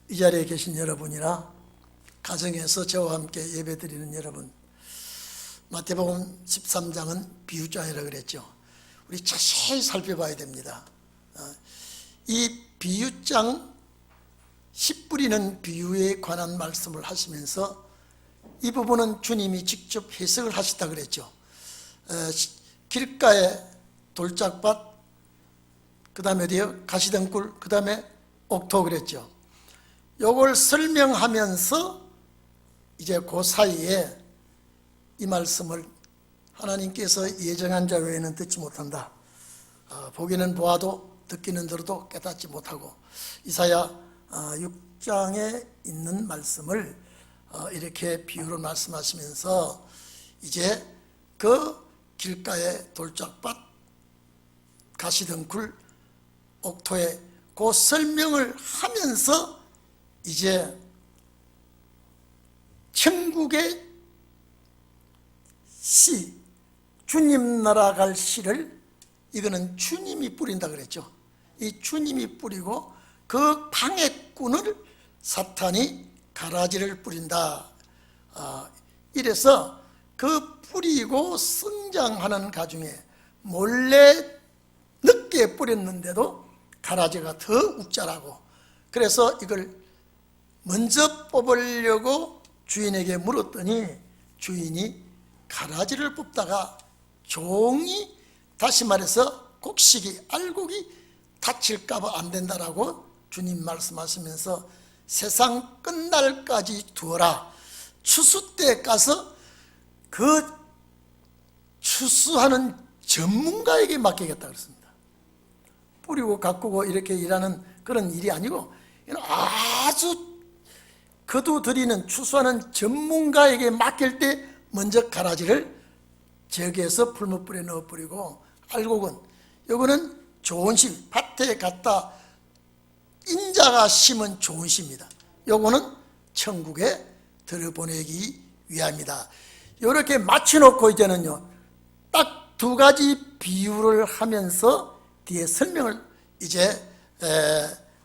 이 자리에 계신 여러분이나 가정에서 저와 함께 예배드리는 여러분, 마태복음 13장은 비유장이라 그랬죠. 우리 자세히 살펴봐야 됩니다. 이 비유장 씨 뿌리는 비유에 관한 말씀을 하시면서 이 부분은 주님이 직접 해석을 하셨다 그랬죠. 길가에 돌짝밭, 그 다음에 어디요? 가시덤굴, 그 다음에 옥토 그랬죠. 요걸 설명하면서 이제 그 사이에 이 말씀을 하나님께서 예정한 자 외에는 듣지 못한다. 보기는 보아도 듣기는 들어도 깨닫지 못하고, 이사야 6장에 있는 말씀을 이렇게 비유로 말씀하시면서 이제 그 길가에 돌짝밭, 가시덤굴, 옥토에 그 설명을 하면서 이제 천국의 씨, 주님 나라 갈 씨를 이거는 주님이 뿌린다 그랬죠. 이 주님이 뿌리고 그 방해꾼을 사탄이 가라지를 뿌린다. 이래서 그 뿌리고 성장하는 가중에 몰래 늦게 뿌렸는데도 가라지가 더 웃자라고, 그래서 이걸 먼저 뽑으려고 주인에게 물었더니 주인이 가라지를 뽑다가 종이, 다시 말해서 곡식이, 알곡이 다칠까봐 안 된다라고 주님 말씀하시면서 세상 끝날까지 두어라. 추수 때 가서 그 추수하는 전문가에게 맡기겠다 그랬습니다. 뿌리고 가꾸고 이렇게 일하는 그런 일이 아니고 아주 거두들이는 추수하는 전문가에게 맡길 때 먼저 가라지를 저기에서 풀무불에 넣어 뿌리고, 알곡은 요거는 좋은 씨, 밭에 갖다 인자가 심은 좋은 씨입니다. 요거는 천국에 들여보내기 위함이다. 이렇게 맞춰놓고 이제는요, 딱 두 가지 비유를 하면서 뒤에 설명을 이제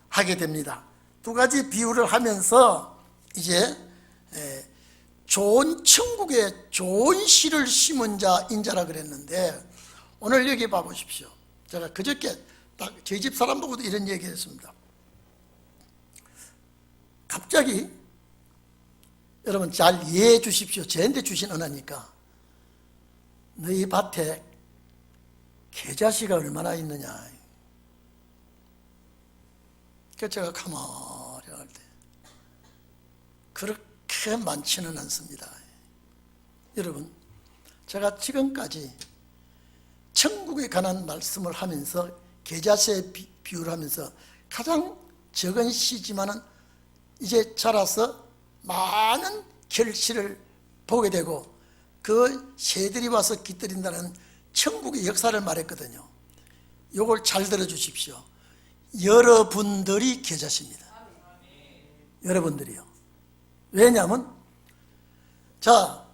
하게 됩니다. 두 가지 비유를 하면서 이제 좋은 천국에 좋은 씨를 심은 자, 인자라 그랬는데, 오늘 여기 봐보십시오. 제가 그저께 딱 저희 집 사람 보고도 이런 얘기 했습니다. 갑자기 여러분 잘 이해해 주십시오. 저한테 주신 은혜니까. 너희 밭에 계자씨가 얼마나 있느냐. 그래서 제가 가만히 할 때 그렇게 많지는 않습니다. 여러분, 제가 지금까지 천국에 관한 말씀을 하면서 계자씨의 비유를 하면서 가장 적은 씨지만은 이제 자라서 많은 결실을 보게 되고 그 새들이 와서 깃들인다는 천국의 역사를 말했거든요. 요걸 잘 들어주십시오. 여러분들이 계자십니다. 여러분들이요. 왜냐하면 자,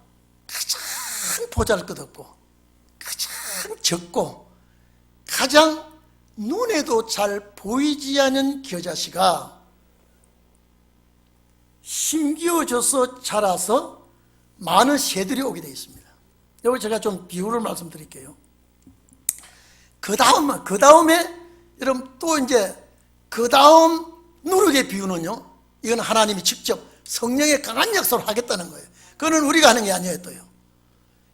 가장 보잘것없고 가장 적고 가장 눈에도 잘 보이지 않는 겨자씨가 심기어져서 자라서 많은 새들이 오게 되어 있습니다. 여기 제가 좀 비유를 말씀드릴게요. 그 다음에 여러분 또 이제 그 다음 누룩의 비유는요, 이건 하나님이 직접 성령의 강한 역사를 하겠다는 거예요. 그거는 우리가 하는 게 아니에요. 또요,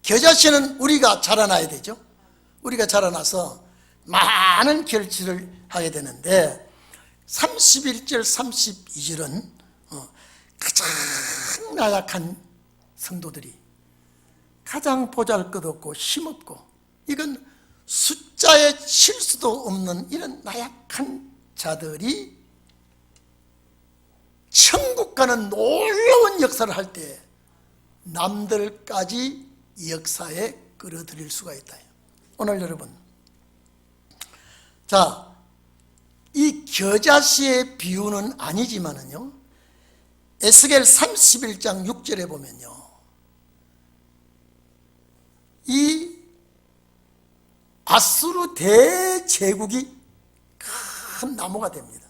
겨자씨는 우리가 자라나야 되죠. 우리가 자라나서 많은 결실을 하게 되는데 31절 32절은 가장 나약한 성도들이, 가장 보잘것없고 힘없고, 이건 숫자에 칠 수도 없는 이런 나약한 자들이 천국 가는 놀라운 역사를 할 때 남들까지 역사에 끌어들일 수가 있다. 오늘 여러분, 자, 이 겨자씨의 비유는 아니지만은요, 에스겔 31장 6절에 보면요, 이 아수르 대제국이 큰 나무가 됩니다.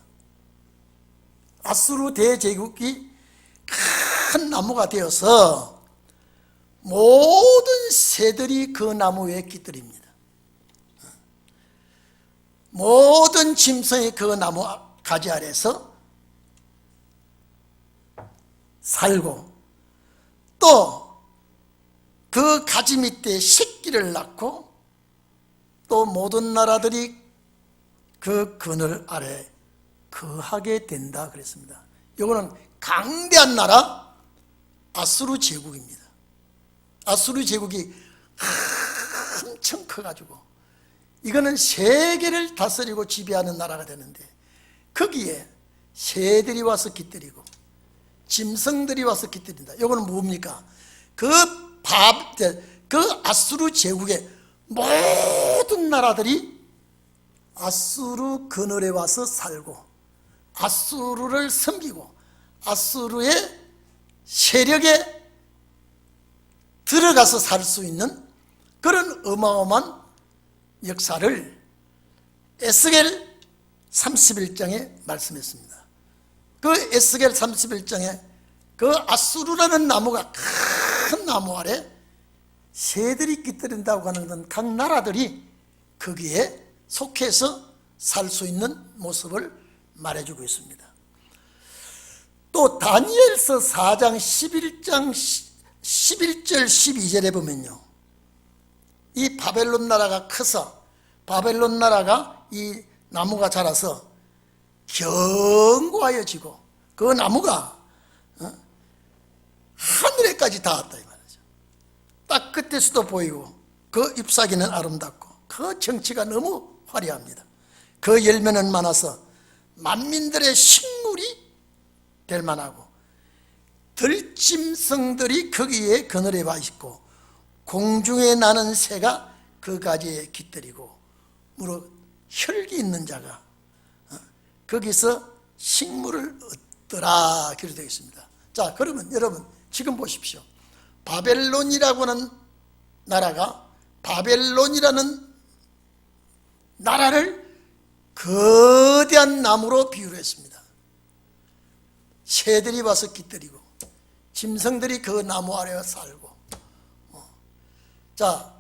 아수르 대제국이 큰 나무가 되어서 모든 새들이 그 나무 위에 깃들입니다. 모든 짐승이 그 나무 가지 아래서 살고 또 그 가지 밑에 새끼를 낳고 또 모든 나라들이 그 그늘 아래 거하게 된다 그랬습니다. 이거는 강대한 나라 아수르 제국입니다. 아수르 제국이 엄청 커가지고 이거는 세계를 다스리고 지배하는 나라가 되는데 거기에 새들이 와서 깃들이고 짐승들이 와서 깃들인다. 이거는 뭡니까? 그 아수르 제국의 모든 나라들이 아수르 그늘에 와서 살고 아수르를 섬기고 아수르의 세력에 들어가서 살 수 있는 그런 어마어마한 역사를 에스겔 31장에 말씀했습니다. 그 에스겔 31장에 그 아수르라는 나무가 큰 나무 아래 새들이 깃들인다고 하는 건 각 나라들이 거기에 속해서 살 수 있는 모습을 말해주고 있습니다. 또 다니엘서 4장 11장 11절 12절에 보면요, 이 바벨론 나라가 커서 바벨론 나라가 이 나무가 자라서 견고하여지고 그 나무가 하늘에까지 닿았다 이 말이죠. 딱 끝에서도 보이고 그 잎사귀는 아름답고 그 정치가 너무 화려합니다. 그 열매는 많아서 만민들의 식물이 될 만하고 들짐승들이 거기에 그늘에 와 있고 공중에 나는 새가 그 가지에 깃들이고 무릇 혈기 있는 자가 거기서 식물을 얻더라 기록되어 있습니다. 자, 그러면 여러분 지금 보십시오. 바벨론이라고 하는 나라가 바벨론이라는 나라를 거대한 나무로 비유를 했습니다. 새들이 와서 깃들이고 짐승들이 그 나무 아래에 살고. 자,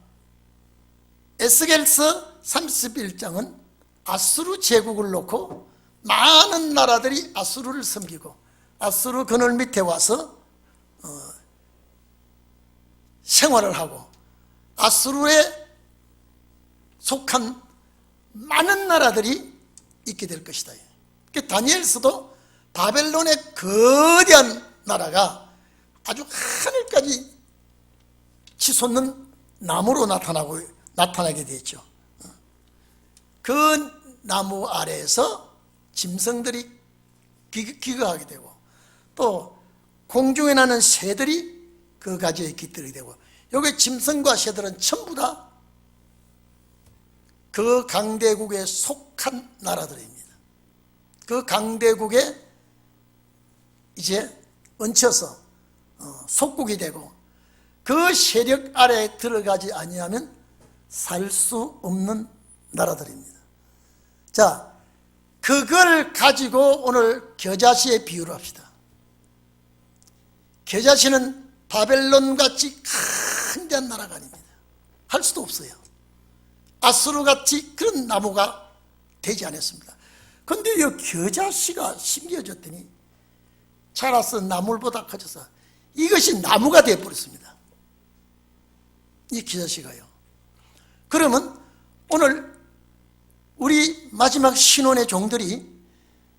에스겔서 31장은 아수르 제국을 놓고 많은 나라들이 아수르를 섬기고 아수르 그늘 밑에 와서 생활을 하고 아수르에 속한 많은 나라들이 있게 될 것이다. 다니엘서도 바벨론의 거대한 나라가 아주 하늘까지 치솟는 나무로 나타나게 되죠. 그 나무 아래에서 짐승들이 기거하게 되고 또 공중에 나는 새들이 그 가지에 깃들게 되고, 여기 짐승과 새들은 전부 다 그 강대국에 속한 나라들입니다. 그 강대국에 이제 얹혀서 속국이 되고 그 세력 아래에 들어가지 아니하면 살 수 없는 나라들입니다. 자, 그걸 가지고 오늘 겨자씨의 비유를 합시다. 겨자씨는 바벨론같이 강대한 나라가 아닙니다. 할 수도 없어요. 아수르같이 그런 나무가 되지 않았습니다. 그런데 이 겨자씨가 심겨졌더니 자라서 나물보다 커져서 이것이 나무가 되어버렸습니다. 이 겨자씨가요. 그러면 오늘 우리 마지막 신혼의 종들이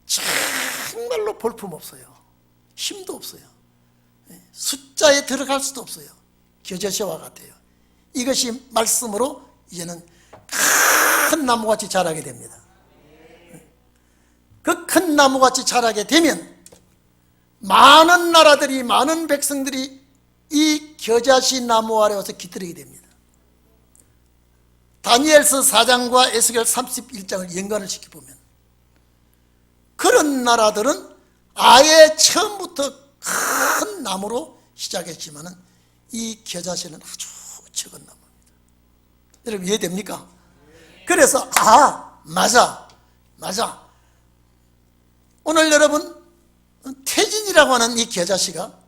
정말로 볼품없어요. 힘도 없어요. 숫자에 들어갈 수도 없어요. 겨자씨와 같아요. 이것이 말씀으로 이제는 큰 나무같이 자라게 됩니다. 그 큰 나무같이 자라게 되면 많은 나라들이, 많은 백성들이 이 겨자씨 나무 아래 와서 깃들이게 됩니다. 다니엘서 4장과 에스겔 31장을 연관을 시켜보면 그런 나라들은 아예 처음부터 큰 나무로 시작했지만 이 겨자씨는 아주 적은 나무입니다. 여러분 이해됩니까? 그래서 맞아 오늘 여러분 태진이라고 하는 이 계자씨가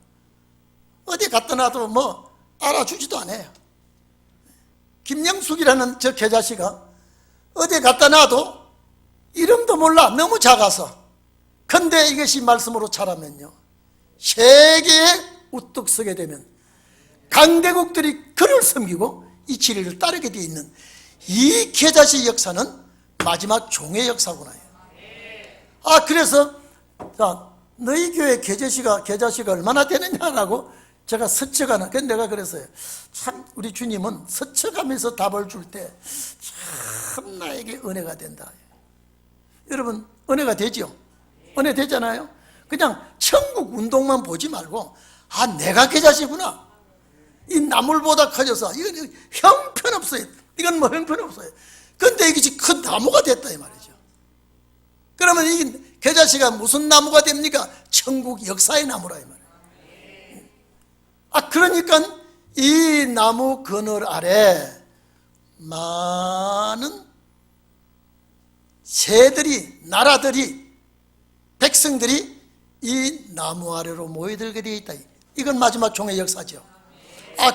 어디 갖다 놔도 뭐 알아주지도 않아요. 김영숙이라는 저 계자씨가 어디 갖다 놔도 이름도 몰라. 너무 작아서. 근데 이것이 말씀으로 자라면요, 세계에 우뚝 서게 되면 강대국들이 그를 섬기고 이 진리를 따르게 되어 있는 이 계자씨 역사는 마지막 종의 역사구나. 그래서 자, 너희 교회 계자씨가 얼마나 되느냐라고 제가 스쳐가는, 그래서 내가 그랬어요. 참 우리 주님은 스쳐가면서 답을 줄 때 참 나에게 은혜가 된다. 여러분 은혜가 되죠? 은혜 되잖아요. 그냥 천국 운동만 보지 말고 내가 계자씨구나. 이 나물보다 커져서 이건 형편없어요. 이건 뭐 형편없어요. 근데 이것이 큰 나무가 됐다 이 말이죠. 그러면 이 계자씨가 무슨 나무가 됩니까? 천국 역사의 나무라 이 말이에요. 그러니까 이 나무 그늘 아래 많은 새들이, 나라들이, 백성들이 이 나무 아래로 모여들게 되어 있다. 이건 마지막 종의 역사죠.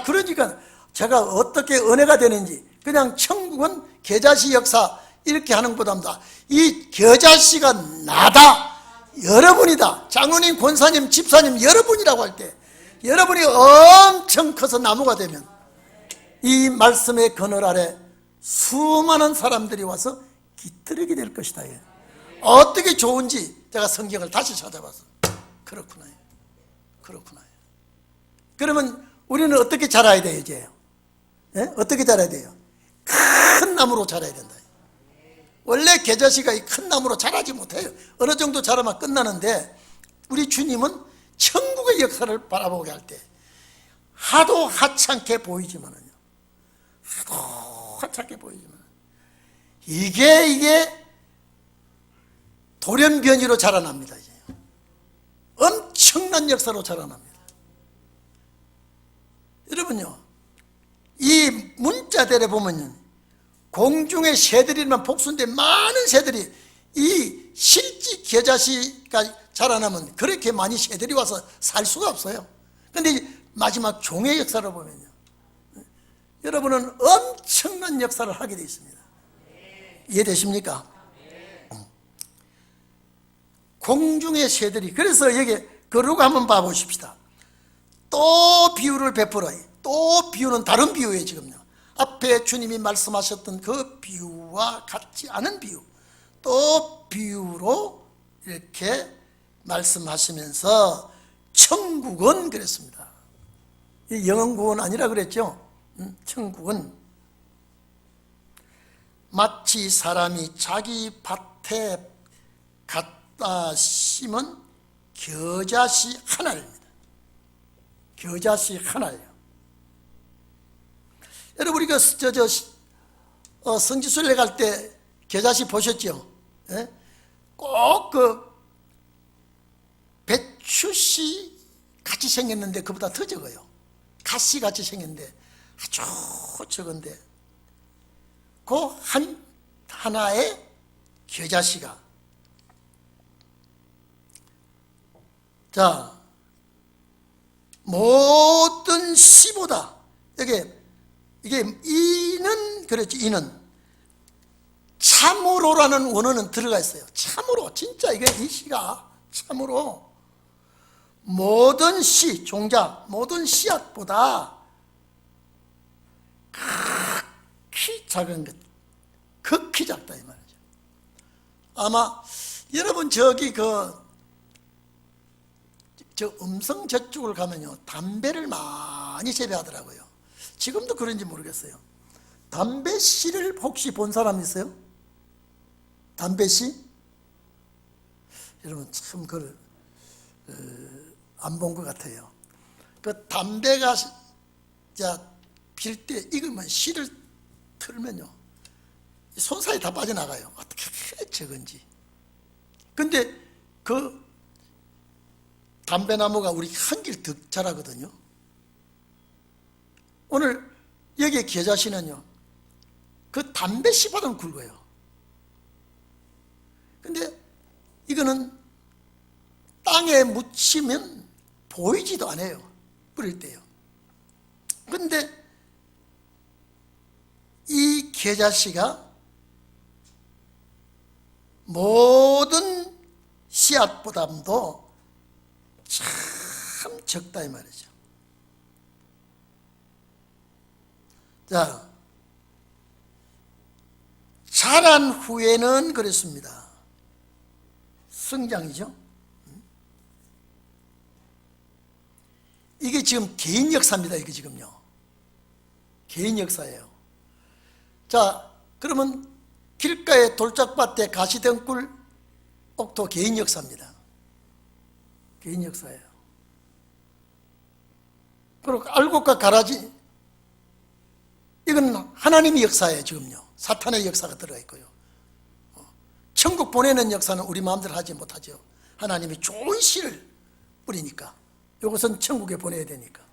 그러니까 제가 어떻게 은혜가 되는지, 그냥 천국은 계자씨 역사 이렇게 하는 것보다 이 계자씨가 나다, 여러분이다, 장로님, 권사님, 집사님 여러분이라고 할 때 여러분이 엄청 커서 나무가 되면 이 말씀의 그늘 아래 수많은 사람들이 와서 깃들이게 될 것이다. 어떻게 좋은지 제가 성경을 다시 찾아봐서 그렇구나. 그러면 우리는 어떻게 자라야 돼요 이제? 어떻게 자라야 돼요? 큰 나무로 자라야 된다. 원래 계자씨가 이 큰 나무로 자라지 못해요. 어느 정도 자라면 끝나는데 우리 주님은 천국의 역사를 바라보게 할 때 하도 하찮게 보이지만은요, 이게 돌연변이로 자라납니다. 이제 엄청난 역사로 자라납니다. 여러분요, 이 문자들에 보면요, 공중의 새들이만 복수인데 많은 새들이 이 실지 계자씨가 자라나면 그렇게 많이 새들이 와서 살 수가 없어요. 그런데 마지막 종의 역사를 보면요, 여러분은 엄청난 역사를 하게 되어 있습니다. 이해되십니까? 공중의 새들이, 그래서 여기 그러고 한번 봐보십시다. 또 비유를 베풀어요. 또 비유는 다른 비유예요. 지금요, 앞에 주님이 말씀하셨던 그 비유와 같지 않은 비유, 또 비유로 이렇게 말씀하시면서 천국은 그랬습니다. 영원국은 아니라 그랬죠. 천국은 마치 사람이 자기 밭에 갖다 심은 겨자씨 하나입니다. 겨자씨 하나예요. 여러분 우리가 성지순례 갈 때 겨자씨 보셨죠? 꼭 그 배추씨 같이 생겼는데 그보다 더 적어요. 갓씨 같이 생겼는데 아주 적은데 그 하나의 겨자씨가, 자, 모든 씨보다 이게 이는 그랬죠. 이는 참으로라는 원어는 들어가 있어요. 참으로, 진짜 이게 이 씨가 참으로 모든 씨, 종자, 모든 씨앗보다 극히 작은 것, 극히 작다 이 말이죠. 아마 여러분 저기 저 음성 저쪽을 가면요, 담배를 많이 재배하더라고요. 지금도 그런지 모르겠어요. 담배 씨를 혹시 본 사람 있어요? 담배 씨? 여러분 참 그걸 안 본 것 같아요. 그 담배가 필 때 익으면 씨를 틀면요, 손사이 다 빠져나가요. 어떻게 적은지. 근데 그 담배나무가 우리 한 길 더 자라거든요. 오늘 여기에 겨자씨는요, 그 담배씨보다는 굵어요. 근데 이거는 땅 땅에 묻히면 보이지도 않아요. 뿌릴 때요. 근데 이 겨자씨가 모든 씨앗보다도 참 적다 이 말이죠. 자, 자란 후에는 그렇습니다. 성장이죠. 이게 지금 개인 역사입니다. 이게 지금요. 개인 역사예요. 자, 그러면 길가에 돌짝밭에 가시덩굴 옥토 개인 역사입니다. 개인 역사예요. 그리고 알곡과 가라지, 이건 하나님의 역사예요. 지금요. 사탄의 역사가 들어가 있고요. 천국 보내는 역사는 우리 마음대로 하지 못하죠. 하나님이 좋은 씨를 뿌리니까. 이것은 천국에 보내야 되니까.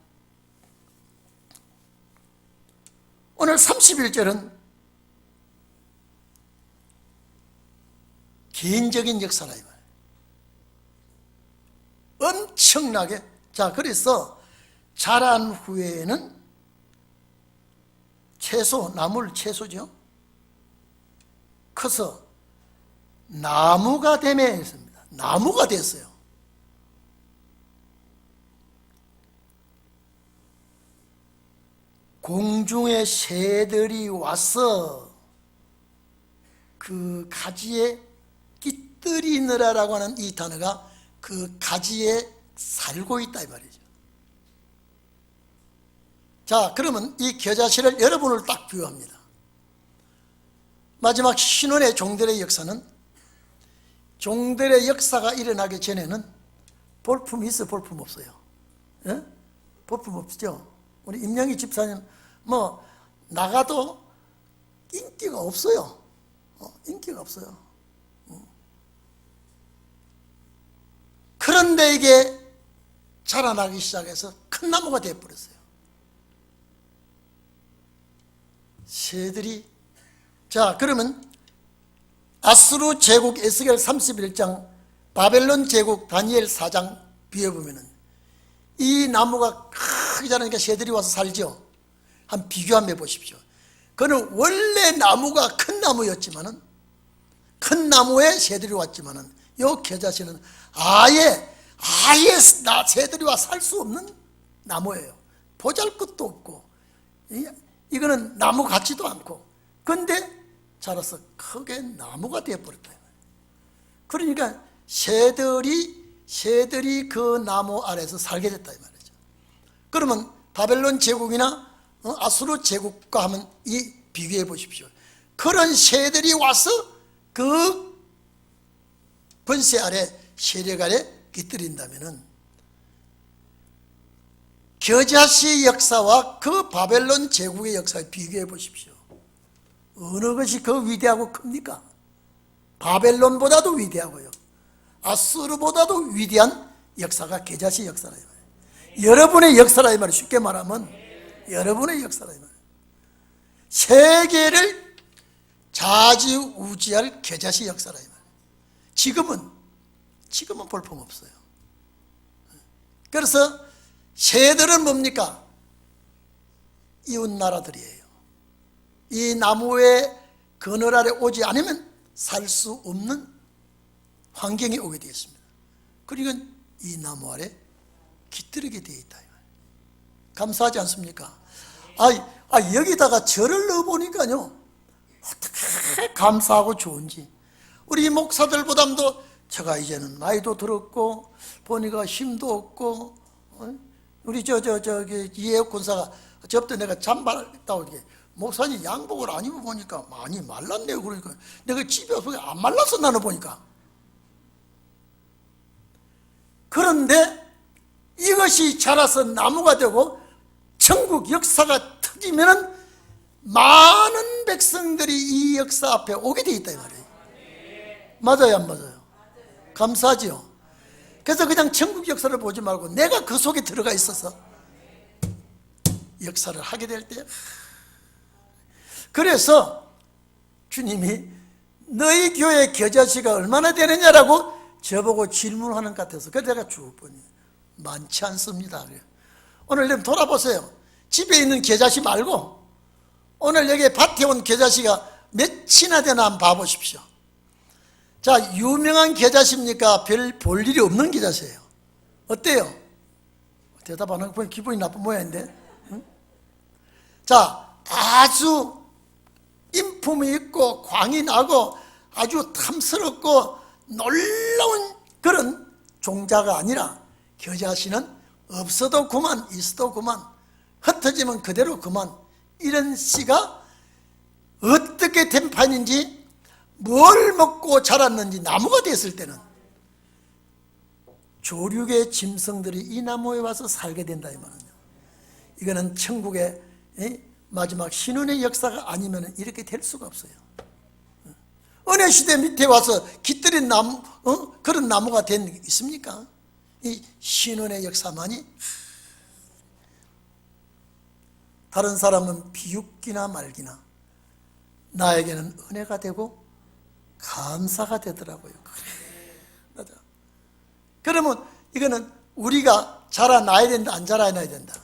오늘 31절은 개인적인 역사라 이 말이에요. 엄청나게. 자, 그래서 자란 후에는 채소, 나물 채소죠. 커서 나무가 되매 했습니다. 나무가 됐어요. 공중의 새들이 와서 그 가지에 깃들이느라라고 하는 이 단어가 그 가지에 살고 있다 이 말이죠. 자, 그러면 이 겨자씨를 여러분을 딱 비유합니다. 마지막 신혼의 종들의 역사는, 종들의 역사가 일어나기 전에는 볼품이 있어, 볼품 없어요? 예? 볼품 없죠. 우리 임영희 집사님 뭐 나가도 인기가 없어요. 인기가 없어요. 그런데 이게 자라나기 시작해서 큰 나무가 되어버렸어요. 새들이. 자, 그러면 아수르 제국 에스겔 31장, 바벨론 제국 다니엘 4장 비워보면은 이 나무가 크게 자라니까 새들이 와서 살죠. 한번 비교 한번 해보십시오. 그는 원래 나무가 큰 나무였지만은, 큰 나무에 새들이 왔지만은, 요 겨자씨는 아예 새들이 와 살 수 없는 나무예요. 보잘것도 없고, 이거는 나무 같지도 않고, 근데 자라서 크게 나무가 되어버렸다. 그러니까 새들이 그 나무 아래에서 살게 됐다 이 말이죠. 그러면 바벨론 제국이나 아수르 제국과 하면 이 비교해 보십시오. 그런 새들이 와서 그 권세 아래, 세력 아래 깃들인다면은 겨자씨 역사와 그 바벨론 제국의 역사에 비교해 보십시오. 어느 것이 더 위대하고 큽니까? 바벨론보다도 위대하고요, 아수르보다도 위대한 역사가 겨자씨 역사라 이 말이에요. 여러분의 역사라 이 말이에요. 쉽게 말하면 여러분의 역사라 이 말이에요. 세계를 좌지우지할 겨자씨 역사라 이 말이에요. 지금은 볼품없어요. 그래서 새들은 뭡니까? 이웃 나라들이에요. 이 나무의 그늘 아래 오지 않으면 살 수 없는 환경에 오게 되었습니다. 그러니까 이 나무 아래 깃들이게 되어 있다. 감사하지 않습니까? 여기다가 절을 넣어보니까요, 어떻게 감사하고 좋은지. 우리 목사들보다도 제가 이제는 나이도 들었고 보니까 힘도 없고, 우리 저기 이해혁 군사가 저부터 내가 잠바랬다고 이렇게 목사님 양복을 안 입어보니까 많이 말랐네요. 그러니까 내가 집에 와서 안 말랐어 나는 보니까. 그런데 이것이 자라서 나무가 되고 천국 역사가 터지면은 많은 백성들이 이 역사 앞에 오게 돼 있다 이 말이에요. 맞아요, 안 맞아요? 감사하지요. 그래서 그냥 천국 역사를 보지 말고 내가 그 속에 들어가 있어서 역사를 하게 될 때, 그래서 주님이 너희 교회 겨자씨가 얼마나 되느냐라고 저보고 질문하는 것 같아서 그래서 제가 쭉 보니 많지 않습니다. 오늘 좀 돌아보세요. 집에 있는 계좌시 말고 오늘 여기 밭에 온 계좌시가 몇이나 되나 한번 봐보십시오. 자, 유명한 계좌시입니까? 별 볼 일이 없는 계좌시예요. 어때요? 대답 안 하고 보니 기분이 나쁜 모양인데. 응? 자, 아주 인품이 있고 광이 나고 아주 탐스럽고 놀라운 그런 종자가 아니라 겨자씨는 없어도 그만, 있어도 그만, 흩어지면 그대로 그만, 이런 씨가 어떻게 된 판인지, 뭘 먹고 자랐는지, 나무가 됐을 때는 조류의 짐승들이 이 나무에 와서 살게 된다 이 말이에요. 이거는 천국의 마지막 신혼의 역사가 아니면 이렇게 될 수가 없어요. 은혜 시대 밑에 와서 깃들인 나무, 그런 나무가 된 게 있습니까? 이 신혼의 역사만이. 다른 사람은 비웃기나 말기나 나에게는 은혜가 되고 감사가 되더라고요. 맞아. 그러면 이거는 우리가 자라나야 된다, 안 자라나야 된다?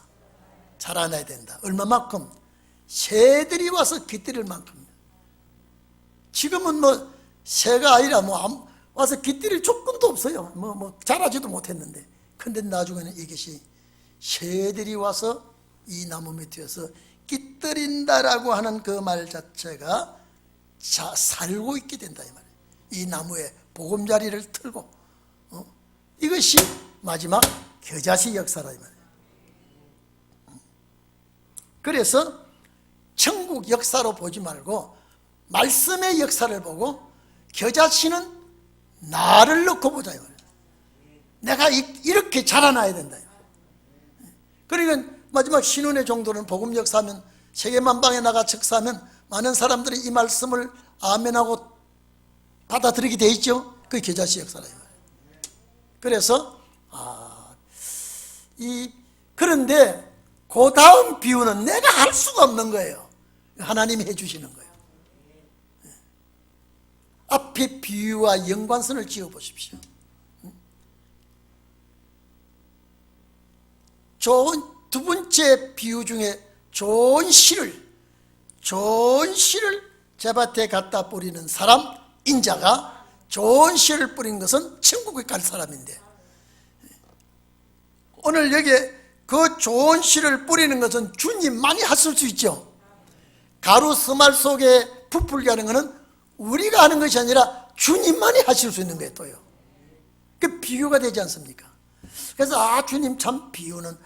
자라나야 된다. 얼마만큼? 새들이 와서 깃들일 만큼. 지금은 뭐 새가 아니라 뭐 와서 깃들일 조건도 없어요. 뭐 자라지도 못했는데. 근데 나중에는 이것이 새들이 와서 이 나무 밑에서 깃들인다라고 하는 그 말 자체가 살고 있게 된다 이 말이에요. 이 나무에 보금자리를 틀고 이것이 마지막 겨자씨 역사라 이 말이에요. 그래서 천국 역사로 보지 말고 말씀의 역사를 보고 겨자씨는 나를 넣고 보자 이 말이에요. 내가 이렇게 자라나야 된다. 그러니까 마지막 신혼의 정도는 복음 역사하면 세계만방에 나가 즉사하면 많은 사람들이 이 말씀을 아멘하고 받아들이게 돼 있죠. 그게 겨자씨 역사라 이 말이에요. 그래서 그런데 그 다음 비유는 내가 할 수가 없는 거예요. 하나님이 해주시는 거예요. 앞에 비유와 연관선을 지어보십시오. 좋은 두 번째 비유 중에 좋은 씨를 제밭에 갖다 뿌리는 사람, 인자가 좋은 씨를 뿌린 것은 천국에 갈 사람인데, 오늘 여기에 그 좋은 씨를 뿌리는 것은 주님만이 하실 수 있죠. 가루 스말 속에 부풀게 하는 것은 우리가 하는 것이 아니라 주님만이 하실 수 있는 거예요. 또요. 그 비유가 되지 않습니까? 그래서 주님 참 비유는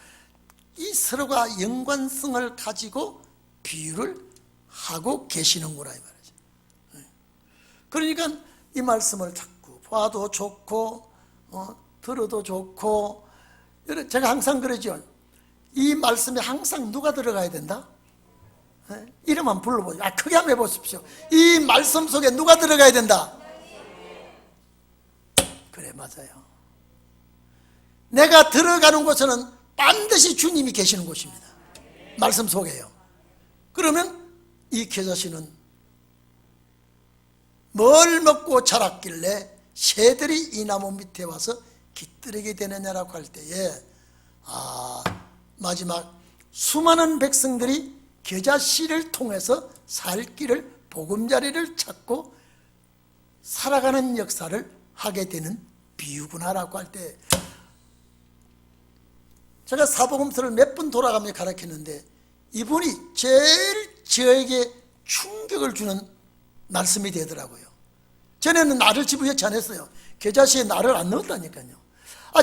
이 서로가 연관성을 가지고 비유를 하고 계시는구나 이 말이죠. 그러니까 이 말씀을 자꾸 봐도 좋고 들어도 좋고, 제가 항상 그러죠. 이 말씀에 항상 누가 들어가야 된다? 이름 한번 불러보죠. 크게 한번 해보십시오. 이 말씀 속에 누가 들어가야 된다? 그래, 맞아요. 내가 들어가는 곳에는 반드시 주님이 계시는 곳입니다. 말씀 속에요. 그러면 이 겨자씨는 뭘 먹고 자랐길래 새들이 이 나무 밑에 와서 깃들이게 되느냐라고 할 때에 마지막 수많은 백성들이 겨자씨를 통해서 살 길을, 보금자리를 찾고 살아가는 역사를 하게 되는 비유구나라고 할 때, 제가 사복음서를 몇 번 돌아가며 가르쳤는데 이분이 제일 저에게 충격을 주는 말씀이 되더라고요. 전에는 나를 집어넣지 않았어요. 겨자씨에 나를 안 넣었다니까요.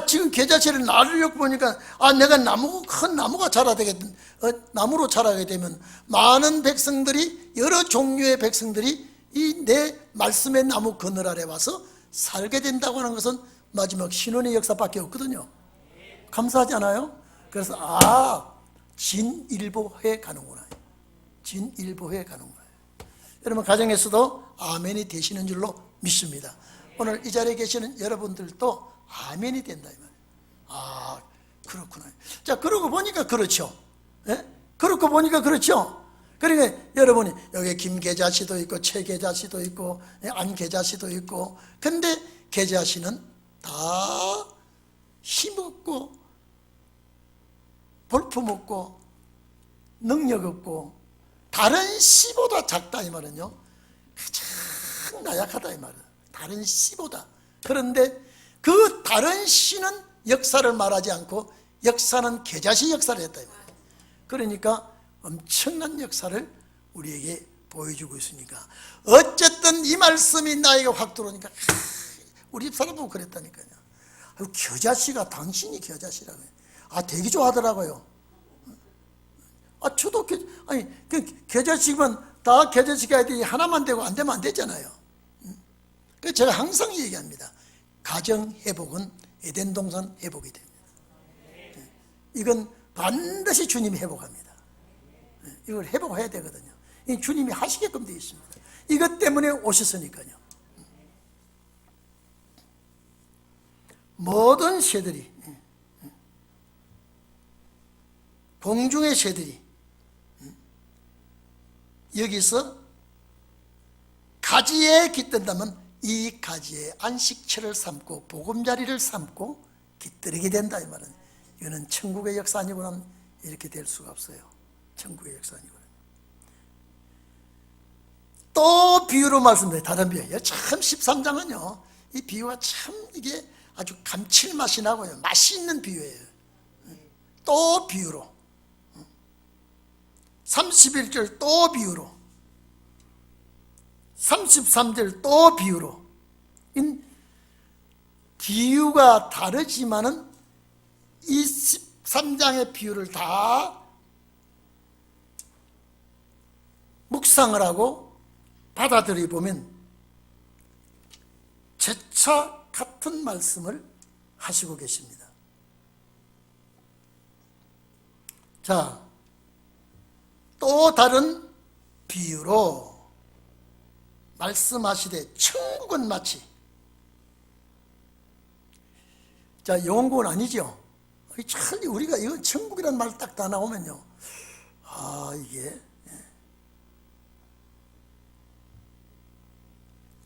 지금 겨자씨를 나를 넣고 보니까 내가 큰 나무가 나무로 자라게 되면 많은 백성들이, 여러 종류의 백성들이 이 내 말씀의 나무 그늘 아래 와서 살게 된다고 하는 것은 마지막 신혼의 역사밖에 없거든요. 감사하지 않아요? 그래서 진일보해 가는구나. 진일보해 가는구나. 여러분 가정에서도 아멘이 되시는 줄로 믿습니다. 오늘 이 자리에 계시는 여러분들도 아멘이 된다 이 말이에요. 그렇구나. 자, 그러고 보니까 그렇죠. 예? 그렇고 보니까 그렇죠. 그러니까 여러분이 여기 김계자씨도 있고 최계자씨도 있고 안계자씨도 있고, 근데 계자씨는 다 힘없고 볼품없고 능력없고 다른 씨보다 작다 이 말은요, 가장 나약하다 이 말은. 다른 씨보다. 그런데 그 다른 씨는 역사를 말하지 않고 역사는 겨자씨 역사를 했다 이 말이에요. 그러니까 엄청난 역사를 우리에게 보여주고 있으니까, 어쨌든 이 말씀이 나에게 확 들어오니까 우리 집사람 보고 그랬다니까요. 겨자씨가, 당신이 겨자씨라고요. 되게 좋아하더라고요. 저도 겨자씨면 다 겨자씨가 하나만 되고 안 되면 안 되잖아요. 그래서 제가 항상 얘기합니다. 가정 회복은 에덴 동산 회복이 됩니다. 이건 반드시 주님이 회복합니다. 이걸 회복해야 되거든요. 이 주님이 하시게끔 되어 있습니다. 이것 때문에 오셨으니까요. 모든 새들이, 공중의 새들이 여기서 가지에 깃든다면 이 가지에 안식처를 삼고 보금자리를 삼고 깃들이게 된다 이 말은, 이거는 천국의 역사 아니고는 이렇게 될 수가 없어요. 천국의 역사 아니고는. 또 비유로 말씀드려요. 다른 비유. 참 13장은요 이 비유가 참 이게 아주 감칠맛이 나고요, 맛이 있는 비유예요. 또 비유로 31절 또 비유로 33절 또 비유로. 비유가 다르지만은 이 13장의 비유를 다 묵상을 하고 받아들여 보면 재차 같은 말씀을 하시고 계십니다. 자, 또 다른 비유로 말씀하시되 천국은 마치, 자, 영국은 아니죠. 우리가 이건 천국이라는 말 딱 다 나오면요, 이게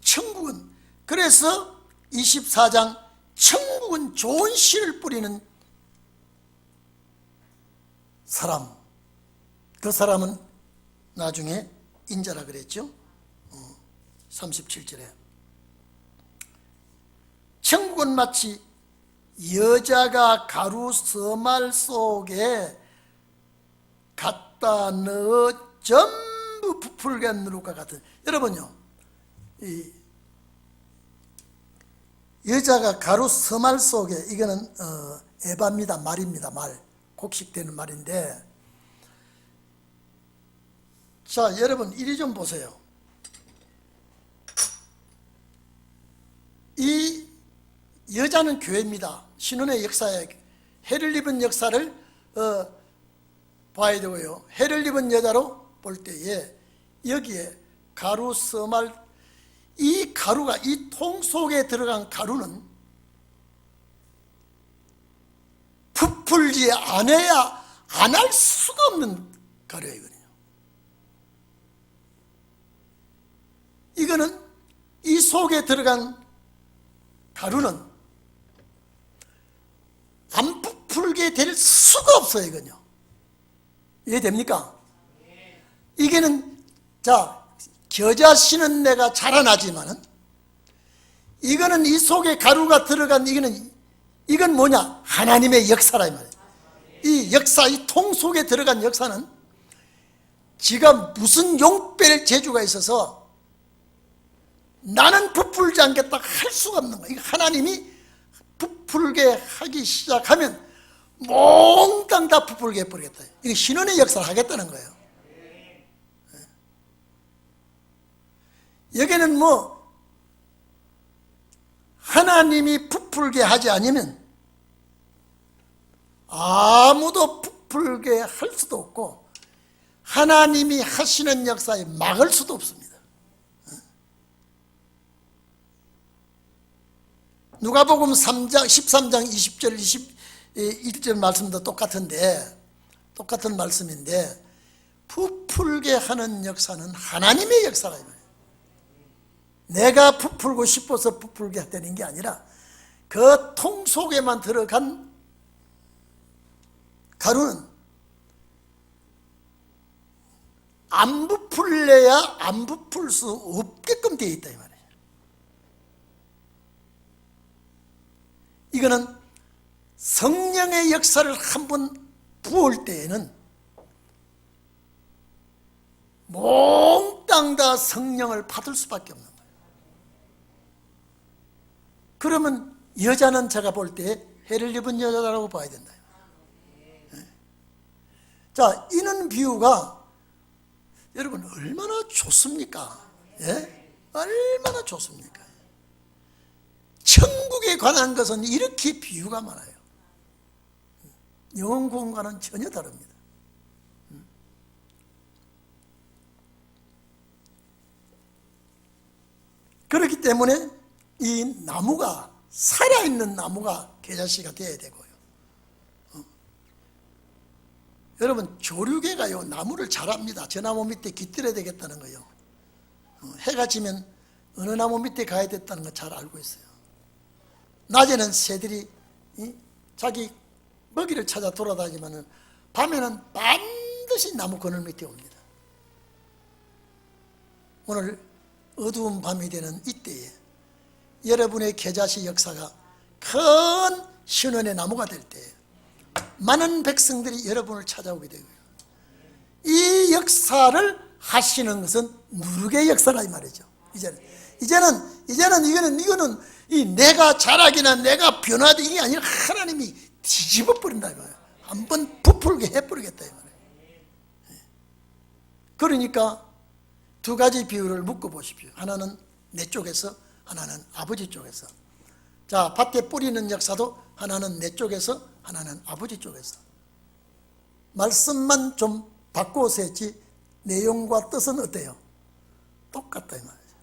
천국은, 그래서 24장 천국은 좋은 씨를 뿌리는 사람, 그 사람은 나중에 인자라 그랬죠. 37절에 천국은 마치 여자가 가루 서말 속에 갖다 넣어 전부 부풀게 누를 것 같은. 여러분요, 이 여자가 가루 서말 속에, 이거는 에바입니다. 말입니다. 말, 곡식되는 말인데, 자, 여러분 이리 좀 보세요. 이 여자는 교회입니다. 신혼의 역사에 해를 입은 역사를 봐야 되고요. 해를 입은 여자로 볼 때에 여기에 가루 서말, 이 가루가, 이 통 속에 들어간 가루는 부풀지 않아야 안 할 수가 없는 가루이거든요. 이거는 이 속에 들어간 가루는 안 부풀게 될 수가 없어요. 이건요, 이해됩니까? 이게는, 자, 겨자씨는 내가 자라나지만은 이거는 이 속에 가루가 들어간, 이건 뭐냐? 하나님의 역사라 이 말이에요. 이 역사, 이 통 속에 들어간 역사는 지가 무슨 용뺄 재주가 있어서 나는 부풀지 않겠다 할 수가 없는 거예요. 하나님이 부풀게 하기 시작하면 몽땅 다 부풀게 해버리겠다. 이거 신원의 역사를 하겠다는 거예요. 여기는 뭐 하나님이 부풀게 하지 않으면 아무도 부풀게 할 수도 없고 하나님이 하시는 역사에 막을 수도 없습니다. 누가복음 3장 13장 20절 21절 말씀도 똑같은데, 똑같은 말씀인데, 부풀게 하는 역사는 하나님의 역사라 이 말이에요. 내가 부풀고 싶어서 부풀게 되는 게 아니라 그 통 속에만 들어간 가루는 안 부풀려야 안 부풀 수 없게끔 되어 있다 이 말이에요. 이거는 성령의 역사를 한번 부을 때에는 몽땅 다 성령을 받을 수밖에 없는 거예요. 그러면 여자는 제가 볼 때 해를 입은 여자라고 봐야 된다. 자, 이는 비유가 여러분 얼마나 좋습니까? 예? 얼마나 좋습니까? 천국에 관한 것은 이렇게 비유가 많아요. 영혼 구원과는 전혀 다릅니다. 그렇기 때문에 이 나무가 살아있는 나무가 겨자씨가 되어야 되고요. 여러분 조류개가요 나무를 잘합니다. 저 나무 밑에 깃들어야 되겠다는 거요. 해가 지면 어느 나무 밑에 가야 됐다는 거 잘 알고 있어요. 낮에는 새들이 자기 먹이를 찾아 돌아다니지만 밤에는 반드시 나무 그늘 밑에 옵니다. 오늘 어두운 밤이 되는 이때에 여러분의 겨자씨 역사가 큰 신원의 나무가 될 때에 많은 백성들이 여러분을 찾아오게 되고요. 이 역사를 하시는 것은 누룩의 역사라 이 말이죠. 이제는 이거는 이 내가 자라기나 내가 변화되는 게 아니라 하나님이 뒤집어 버린다 이 말이에요. 한번 부풀게 해버리겠다 이 말이에요. 그러니까 두 가지 비유를 묶어 보십시오. 하나는 내 쪽에서, 하나는 아버지 쪽에서. 자, 밭에 뿌리는 역사도 하나는 내 쪽에서, 하나는 아버지 쪽에서. 말씀만 좀 바꿔서 했지 내용과 뜻은 어때요? 똑같다 이 말이죠.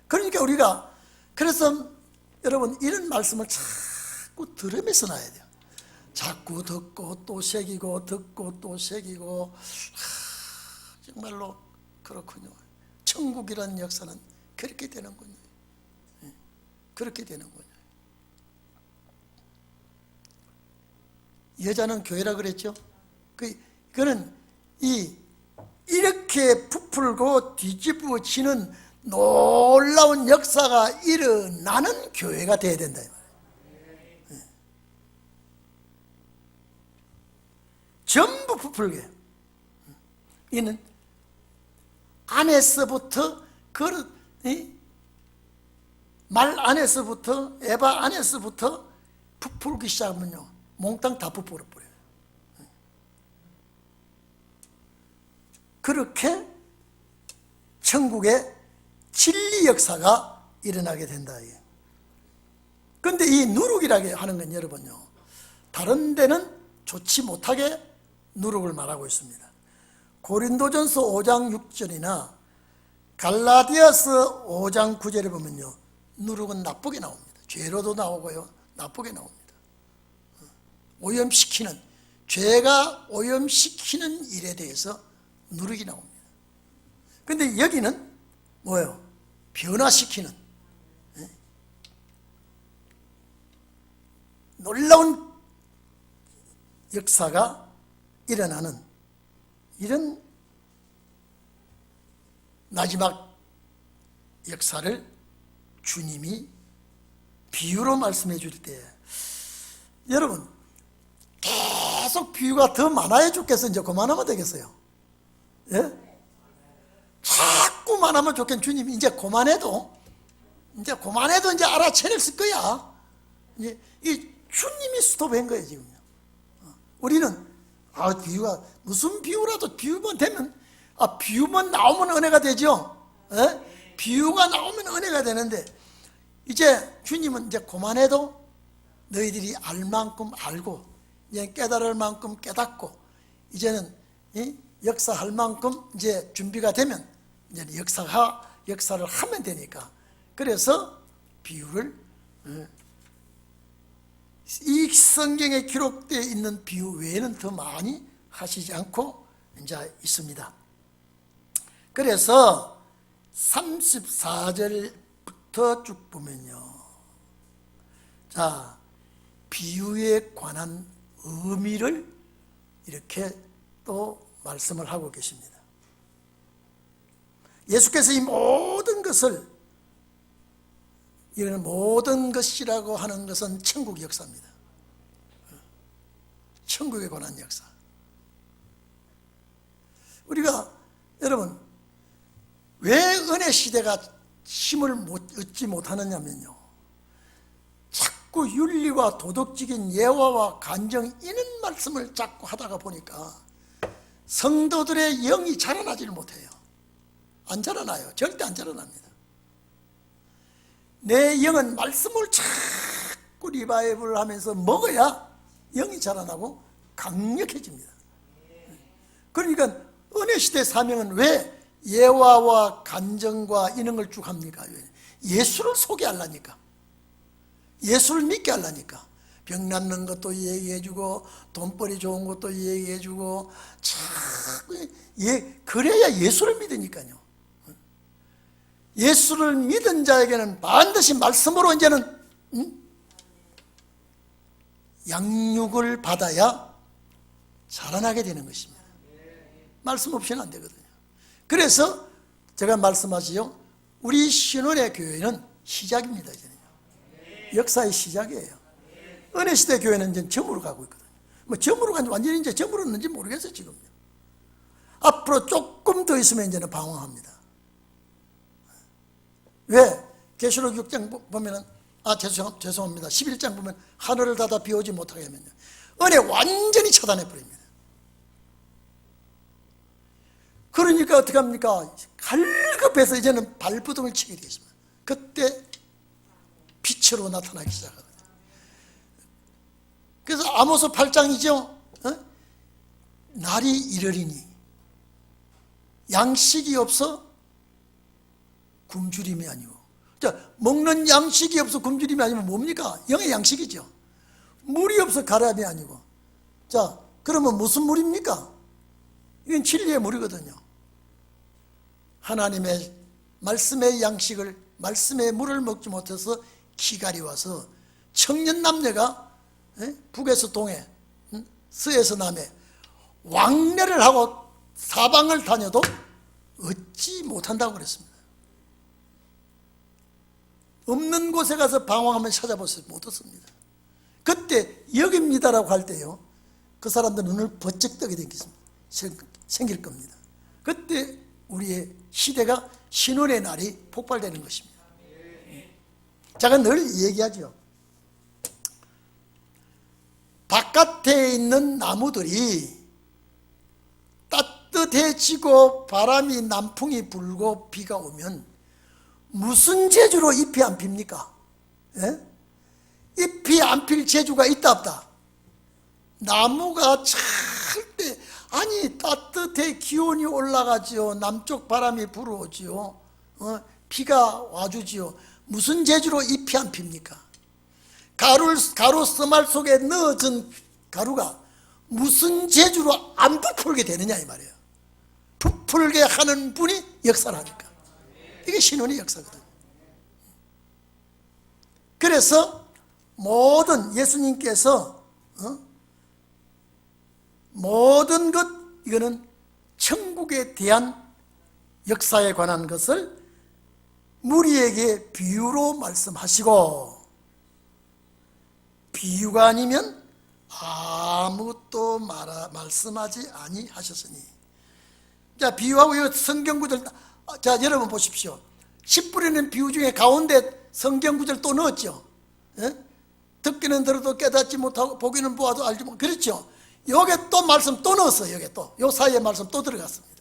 그러니까 우리가 그래서 여러분 이런 말씀을 자꾸 들으면서 놔야 돼요. 자꾸 듣고 또 새기고 듣고 또 새기고. 정말로 그렇군요. 천국이라는 역사는 그렇게 되는군요. 그렇게 되는군요. 여자는 교회라 그랬죠. 그거는 이렇게 부풀고 뒤집어지는 놀라운 역사가 일어나는 교회가 되어야 된다. 전부 부풀게. 이는 안에서부터 말 안에서부터 에바 안에서부터 부풀기 시작하면요 몽땅 다 부풀어 버려요. 그렇게 천국의 진리 역사가 일어나게 된다. 그런데 이 누룩이라고 하는 건 여러분요 다른 데는 좋지 못하게 누룩을 말하고 있습니다. 고린도전서 5장 6절이나 갈라디아서 5장 9절에 보면요 누룩은 나쁘게 나옵니다. 죄로도 나오고요 나쁘게 나옵니다. 오염시키는, 죄가 오염시키는 일에 대해서 누룩이 나옵니다. 그런데 여기는 뭐예요? 변화시키는 놀라운 역사가 일어나는 이런 마지막 역사를 주님이 비유로 말씀해 줄 때 여러분 계속 비유가 더 많아야 좋겠어요? 이제 그만하면 되겠어요? 예? 자꾸 말하면 좋겠는 주님이 이제 그만해도 이제 알아채냈을 거야. 이제 이 주님이 스톱한 거예요 지금요. 우리는 비유가 무슨 비유라도 비유만 되면 비유만 나오면 은혜가 되죠. 예? 비유가 나오면 은혜가 되는데 이제 주님은 이제 그만해도 너희들이 알 만큼 알고 이제 깨달을 만큼 깨닫고 이제는 역사할 만큼 이제 준비가 되면 이제 역사를 하면 되니까 그래서 비유를 이 성경에 기록되어 있는 비유 외에는 더 많이 하시지 않고 이제 있습니다. 그래서 34절부터 쭉 보면요. 자, 자, 비유에 관한 의미를 이렇게 또 말씀을 하고 계십니다. 예수께서 이 모든 것을, 이런 모든 것이라고 하는 것은 천국 역사입니다. 천국에 관한 역사. 우리가 여러분 왜 은혜 시대가 힘을 얻지 못하느냐면요, 자꾸 윤리와 도덕적인 예화와 간정 이런 말씀을 자꾸 하다가 보니까 성도들의 영이 자라나지를 못해요. 안 자라나요. 절대 안 자라납니다. 내 영은 말씀을 자꾸 리바이벌 하면서 먹어야 영이 자라나고 강력해집니다. 그러니까 은혜시대 사명은 왜 예화와 간정과 이런 걸 쭉 합니까? 예수를 소개하려니까, 예수를 믿게 하려니까. 병 낫는 것도 얘기해주고 돈벌이 좋은 것도 얘기해주고, 참 그래야 예수를 믿으니까요. 예수를 믿은 자에게는 반드시 말씀으로 이제는 양육을 받아야 자라나게 되는 것입니다. 말씀 없이는 안 되거든요. 그래서 제가 말씀하지요, 우리 신혼의 교회는 시작입니다. 이제는요. 역사의 시작이에요. 은혜시대 교회는 이제 점으로 가고 있거든요. 뭐 점으로 간지 완전히 이제 점으로 있는지 모르겠어요. 지금요. 앞으로 조금 더 있으면 이제는 방황합니다. 왜? 계시록 6장 보면은, 죄송합니다. 11장 보면 하늘을 닫아 비오지 못하게 하면요, 은혜 완전히 차단해 버립니다. 그러니까 어떻게 합니까? 갈급해서 이제는 발버둥을 치게 되겠습니다. 그때 빛으로 나타나기 시작하거든요. 그래서 아모스 8장이죠. 날이 이르리니 양식이 없어 굶주림이 아니고. 자, 먹는 양식이 없어 굶주림이 아니면 뭡니까? 영의 양식이죠. 물이 없어 가람이 아니고. 자, 그러면 무슨 물입니까? 이건 진리의 물이거든요. 하나님의 말씀의 양식을, 말씀의 물을 먹지 못해서 기갈이 와서 청년 남녀가 북에서 동해, 서에서 남해 왕래를 하고 사방을 다녀도 얻지 못한다고 그랬습니다. 없는 곳에 가서 방황하면 찾아보세요. 못 얻습니다. 그때 여기입니다라고 할 때요, 그 사람들 눈을 번쩍 뜨게 생길 겁니다. 그때 우리의 시대가 신혼의 날이 폭발되는 것입니다. 제가 늘 얘기하죠. 바깥에 있는 나무들이 따뜻해지고 바람이 남풍이 불고 비가 오면 무슨 재주로 잎이 안 핍니까? 예? 잎이 안 필 재주가 있다 없다? 나무가 절대, 아니 따뜻해 기온이 올라가지요, 남쪽 바람이 불어오지요, 비가 와주지요. 무슨 재주로 잎이 안 핍니까? 가루 스말 속에 넣어진 가루가 무슨 재주로 안 부풀게 되느냐 이 말이에요. 부풀게 하는 분이 역사를 하니까. 이게 신혼의 역사거든요. 그래서 모든 예수님께서 모든 것, 이거는 천국에 대한 역사에 관한 것을 무리에게 비유로 말씀하시고, 비유가 아니면 아무것도 말씀하지 아니하셨으니. 자, 비유하고 이 성경 구절, 자, 여러분 보십시오. 10불이는 비유 중에 가운데 성경 구절 또 넣었죠. 예? 듣기는 들어도 깨닫지 못하고 보기는 보아도 알지 못하고, 그렇죠. 여기에 또 말씀 또 넣었어요. 여기에 또, 요 사이에 말씀 또 들어갔습니다.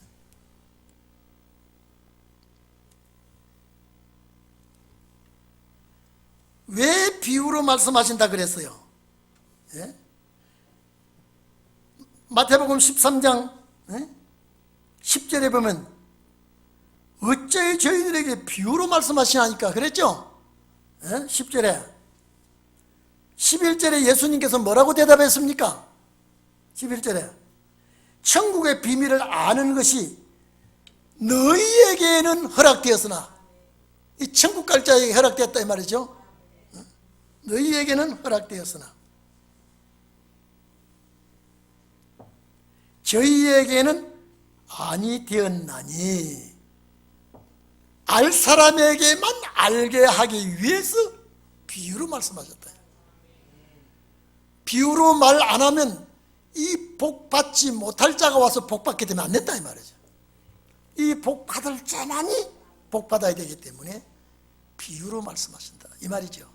왜 비유로 말씀하신다 그랬어요? 예? 마태복음 13장 10절에 보면 어째 저희들에게 비유로 말씀하시나니까 그랬죠? 10절에 11절에 예수님께서 뭐라고 대답했습니까? 11절에 천국의 비밀을 아는 것이 너희에게는 허락되었으나, 이 천국 갈 자에게 허락되었다 이 말이죠. 너희에게는 허락되었으나 저희에게는 아니 되었나니 알 사람에게만 알게 하기 위해서 비유로 말씀하셨다. 비유로 말 안 하면 이 복 받지 못할 자가 와서 복 받게 되면 안 된다 이 말이죠. 이 복 받을 자만이 복 받아야 되기 때문에 비유로 말씀하신다 이 말이죠.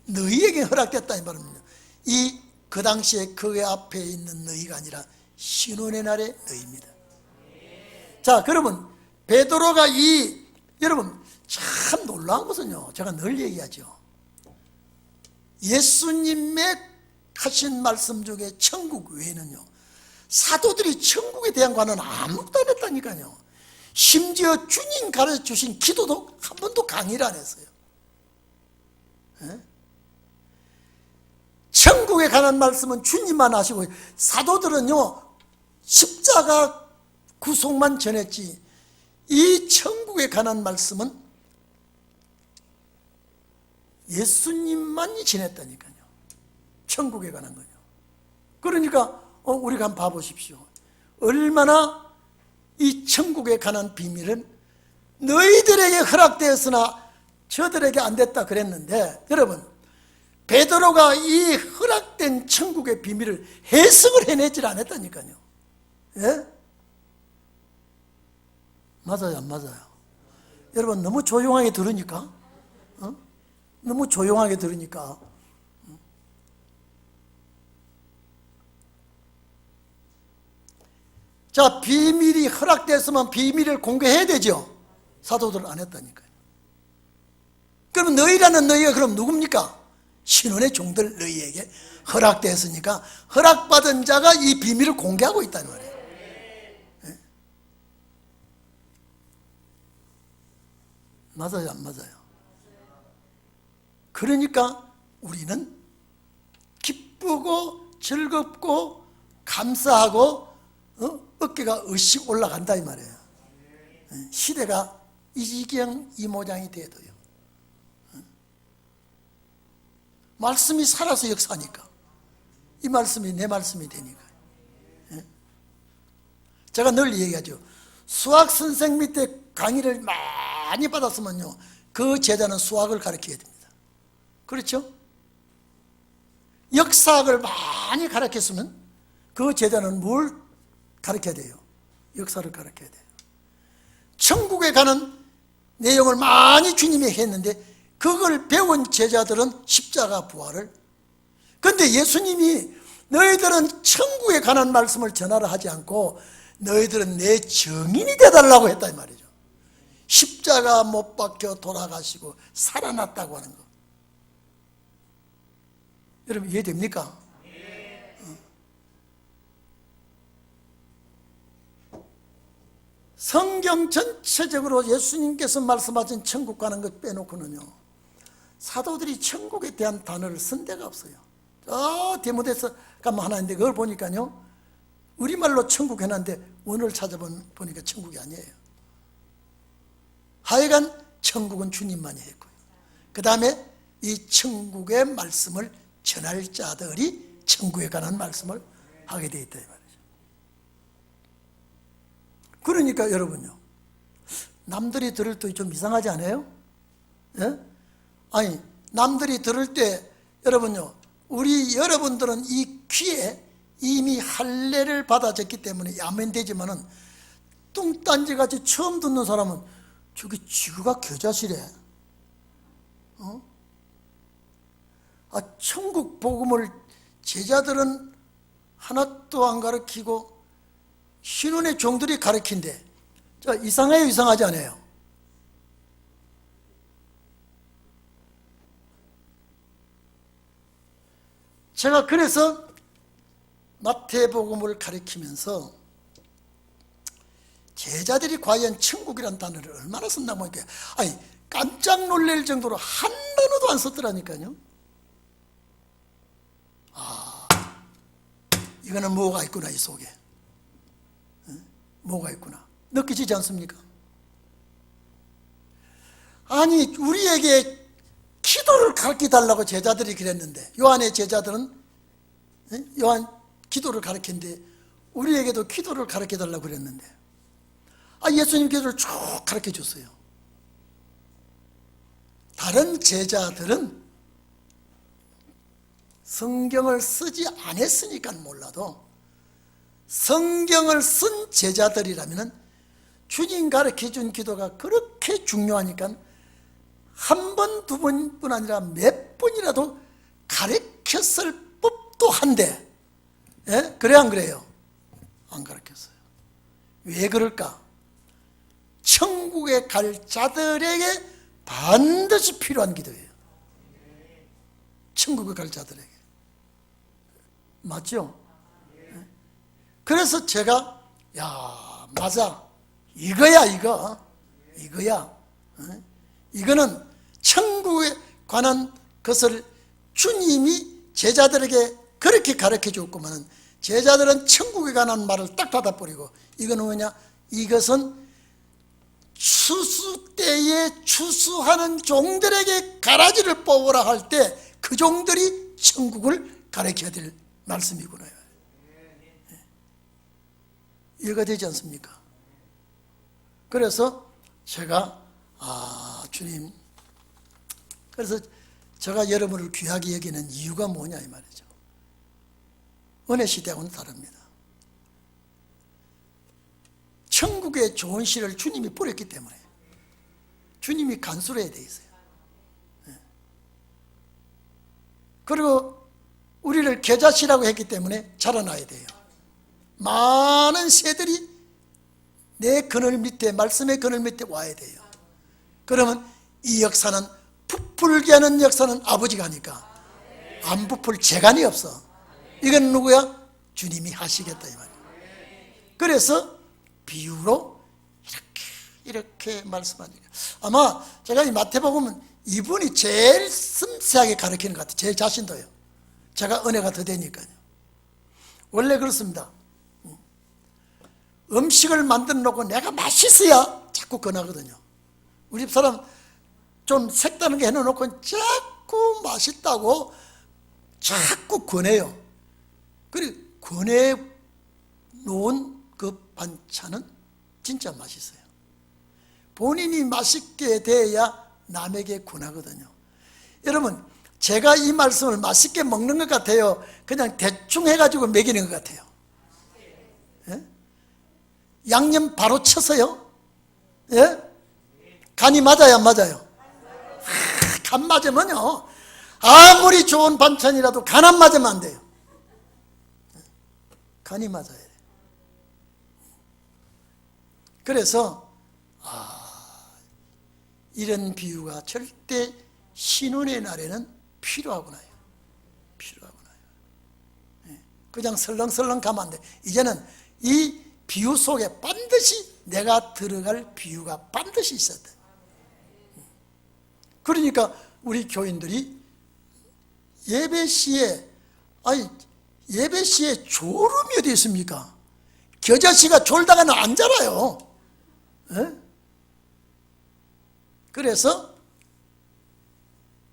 너희에게 허락됐다 이 말은요, 이 그 당시에 그 앞에 있는 너희가 아니라 신혼의 날의 너희입니다. 자, 그러면 베드로가 여러분 참 놀라운 것은요, 제가 늘 얘기하죠. 예수님의 하신 말씀 중에 천국 외에는요, 사도들이 천국에 대한 관은 아무것도 안 했다니까요. 심지어 주님 가르쳐주신 기도도 한 번도 강의를 안 했어요. 에? 천국에 관한 말씀은 주님만 하시고 사도들은요 십자가 구속만 전했지 이 천국에 관한 말씀은 예수님만이 전했다니까요. 천국에 관한 거요. 그러니까 우리가 한번 봐보십시오. 얼마나 이 천국에 관한 비밀은 너희들에게 허락되었으나 저들에게 안 됐다 그랬는데, 여러분 베드로가 이 허락된 천국의 비밀을 해석을 해내질 않았다니까요. 예? 맞아요, 안 맞아요? 여러분 너무 조용하게 들으니까, 너무 조용하게 들으니까. 자, 비밀이 허락됐으면 비밀을 공개해야 되죠. 사도들은 안 했다니까요. 그럼 너희라는 너희가 그럼 누굽니까? 신혼의 종들 너희에게 허락됐으니까 허락받은 자가 이 비밀을 공개하고 있다는 말이에요. 네? 맞아요, 안 맞아요? 그러니까 우리는 기쁘고 즐겁고 감사하고 어깨가 으씩 올라간다 이 말이에요. 시대가 이 지경 이 모양이 돼도요, 말씀이 살아서 역사니까, 이 말씀이 내 말씀이 되니까. 제가 늘 얘기하죠. 수학 선생 밑에 강의를 많이 받았으면요, 그 제자는 수학을 가르쳐야 됩니다. 그렇죠? 역사학을 많이 가르쳤으면 그 제자는 뭘 가르쳐야 돼요? 역사를 가르쳐야 돼요. 천국에 가는 내용을 많이 주님이 했는데 그걸 배운 제자들은 십자가 부활을, 그런데 예수님이 너희들은 천국에 관한 말씀을 전하라 하지 않고 너희들은 내 증인이 되달라고 했다 이 말이죠. 십자가 못 박혀 돌아가시고 살아났다고 하는 거, 여러분 이해됩니까? 성경 전체적으로 예수님께서 말씀하신 천국 가는 것 빼놓고는요, 사도들이 천국에 대한 단어를 쓴 데가 없어요. 디모데서 가면 하나 있는데 그걸 보니까요, 우리말로 천국 해놨는데 원어를 찾아보니까 천국이 아니에요. 하여간 천국은 주님만이 했고요, 그 다음에 이 천국의 말씀을 전할 자들이 천국에 관한 말씀을 하게 되어 있다 이 말이죠. 그러니까 여러분요, 남들이 들을 때 좀 이상하지 않아요? 예? 아니, 남들이 들을 때 여러분요, 여러분들은 이 귀에 이미 할례를 받아졌기 때문에 아멘 되지만은 뚱딴지같이 처음 듣는 사람은 저기 지구가 겨자씨래. 천국 복음을 제자들은 하나도 안 가르치고 신혼의 종들이 가르친대. 자, 이상해요, 이상하지 않아요? 제가 그래서 마태복음을 가르치면서 제자들이 과연 천국이라는 단어를 얼마나 썼나 보니까, 아니, 깜짝 놀랄 정도로 한 단어도 안 썼더라니까요. 이거는 뭐가 있구나, 이 속에. 뭐가 있구나. 느끼시지 않습니까? 아니, 우리에게 기도를 가르쳐 달라고 제자들이 그랬는데, 요한의 제자들은 요한 기도를 가르쳤는데 우리에게도 기도를 가르쳐 달라고 그랬는데, 예수님 기도를 쭉 가르쳐 줬어요. 다른 제자들은 성경을 쓰지 않았으니까 몰라도 성경을 쓴 제자들이라면 주님 가르쳐 준 기도가 그렇게 중요하니까 한 번, 두 번뿐 아니라 몇 번이라도 가르쳤을 법도 한데, 그래 안 그래요? 안 가르쳤어요. 왜 그럴까? 천국에 갈 자들에게 반드시 필요한 기도예요. 천국에 갈 자들에게. 맞죠? 그래서 제가 맞아, 이거야. 이거는 천국에 관한 것을 주님이 제자들에게 그렇게 가르쳐 줬구만은 제자들은 천국에 관한 말을 딱 닫아버리고, 이거는 뭐냐? 이것은 추수 때에 추수하는 종들에게 가라지를 뽑으라 할 때 그 종들이 천국을 가르쳐야 될 말씀이구나. 이해가 되지 않습니까? 그래서 제가 주님, 그래서 제가 여러분을 귀하게 여기는 이유가 뭐냐 이 말이죠. 은혜 시대하고는 다릅니다. 천국의 좋은 씨를 주님이 뿌렸기 때문에 주님이 간수해야 돼 있어요. 그리고 우리를 계자씨라고 했기 때문에 자라나야 돼요. 많은 새들이 내 그늘 밑에, 말씀의 그늘 밑에 와야 돼요. 그러면 이 역사는 부풀게 하는 역사는 아버지가 하니까 안 부풀 재간이 없어. 이건 누구야? 주님이 하시겠다 이 말이에요. 그래서 비유로 이렇게 말씀하니까, 아마 제가 이 마태복음은 이분이 제일 섬세하게 가르치는 것 같아요. 제 자신도요. 제가 은혜가 더 되니까요. 원래 그렇습니다. 음식을 만들어 놓고 내가 맛있어야 자꾸 권하거든요. 우리 집 사람 좀 색다른 게 해놓고 자꾸 맛있다고 자꾸 권해요. 그리고 권해 놓은 그 반찬은 진짜 맛있어요. 본인이 맛있게 돼야 남에게 권하거든요. 여러분, 제가 이 말씀을 맛있게 먹는 것 같아요? 그냥 대충 해가지고 먹이는 것 같아요? 양념 바로 쳐서요? 간이 맞아요, 안 맞아요? 간 맞으면요, 아무리 좋은 반찬이라도 간 안 맞으면 안 돼요. 간이 맞아야 돼요. 그래서 이런 비유가 절대 신혼의 날에는 필요하구나요. 그냥 설렁설렁 가면 안 돼. 이제는 이 비유 속에 반드시 내가 들어갈 비유가 반드시 있어야 돼. 그러니까 우리 교인들이 예배 시에 졸음이 어디 있습니까? 겨자씨가 졸다가는 안 자라요. 그래서